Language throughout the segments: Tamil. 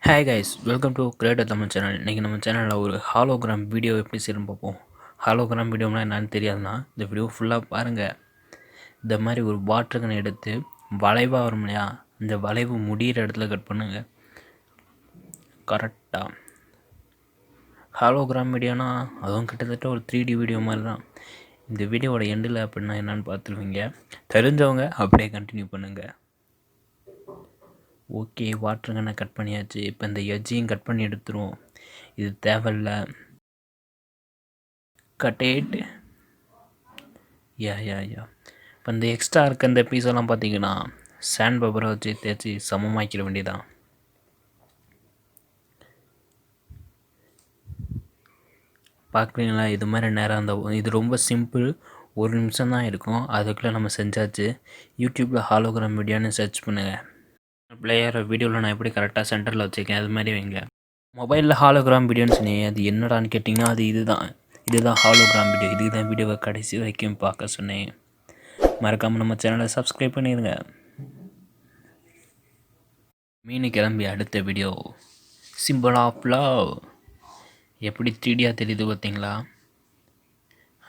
Hi guys, welcome to creator Tamil channel. இன்றைக்கி நம்ம சேனலில் ஒரு ஹாலோகிராம் வீடியோ எப்படி செய்யணும்னு பார்ப்போம். ஹாலோகிராம் வீடியோனா என்னன்னு தெரியாதுன்னா இந்த வீடியோ ஃபுல்லாக பாருங்கள். இந்த மாதிரி ஒரு வாட்டர் எடுத்து வளைவாக வரும் இல்லையா, இந்த வளைவு முடிகிற இடத்துல கட் பண்ணுங்கள் கரெக்டாக. ஹாலோகிராம் வீடியோனா அதுவும் கிட்டத்தட்ட ஒரு 3D வீடியோ மாதிரி தான். இந்த வீடியோவோட எண்டில் அப்படின்னா என்னென்னு பார்த்துருவீங்க. தெரிஞ்சவங்க அப்படியே கண்டினியூ பண்ணுங்கள். ஓகே, வாட்டர் கன்னை கட் பண்ணியாச்சு. இப்போ இந்த எட்ஜையும் கட் பண்ணி எடுத்துருவோம். இது தேவையில்ல. கட்டேட் யா இப்போ இந்த எக்ஸ்ட்ரா இருக்க இந்த பீஸெல்லாம் பார்த்தீங்கன்னா சாண்ட் பேப்பரை வச்சு தேய்ச்சி சமமாக்கிற வேண்டியதான். பார்க்குறீங்களா, இது மாதிரி நேரம் அந்த இது ரொம்ப சிம்பிள். 1 நிமிஷம் தான் இருக்கும். அதுக்குள்ளே நம்ம செஞ்சாச்சு. யூடியூப்பில் ஹாலோகிராம் வீடியோன்னு சர்ச் பண்ணுங்கள். பிளேயர் வீடியோவில் நான் எப்படி கரெக்டாக சென்டரில் வச்சுருக்கேன் அது மாதிரி வைங்க. மொபைலில் ஹாலோகிராம் வீடியோன்னு சொன்னீங்க, அது என்னடான்னு கேட்டிங்கன்னா அது இதுதான் ஹாலோகிராம் வீடியோ. இதுக்கு தான் வீடியோவை கடைசி வரைக்கும் பார்க்க சொன்னேன். மறக்காமல் நம்ம சேனலை சப்ஸ்கிரைப் பண்ணிடுங்க. மீன் கிளம்பி அடுத்த வீடியோ சிம்பிள் ஆஃப் லவ் எப்படி 3Dயாக தெரியுது பார்த்தீங்களா.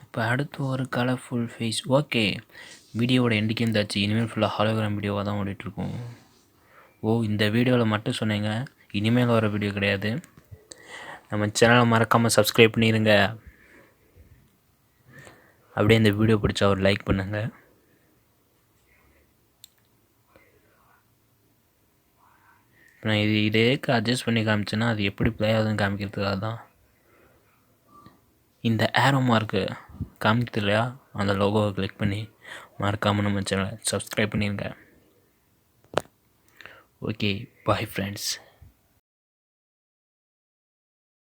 இப்போ அடுத்து ஒரு கலர்ஃபுல் ஃபேஸ். ஓகே, வீடியோவோட எண்டுக்கு இருந்தாச்சு. இனிமேல் ஃபுல்லாக ஹாலோகிராம் வீடியோவாக தான் ஓடிட்டுருக்கோம். இந்த வீடியோவில் மட்டும் சொன்னீங்க, இனிமேல் வர வீடியோ கிடையாது. நம்ம சேனலை மறக்காமல் சப்ஸ்கிரைப் பண்ணிடுங்க. அப்படியே இந்த வீடியோ பிடிச்சா ஒரு லைக் பண்ணுங்கள். நான் இதேக்கு அட்ஜஸ்ட் பண்ணி காமிச்சேன்னா அது எப்படி ப்ளே ஆகுதுன்னு காமிக்கிறதுக்காக தான். இந்த ஏரோ மார்க்கு காமிக்கிறது இல்லையா, அந்த லோகோவை கிளிக் பண்ணி மறக்காமல் நம்ம சேனலை சப்ஸ்கிரைப் பண்ணிடுங்க. Okay, bye friends.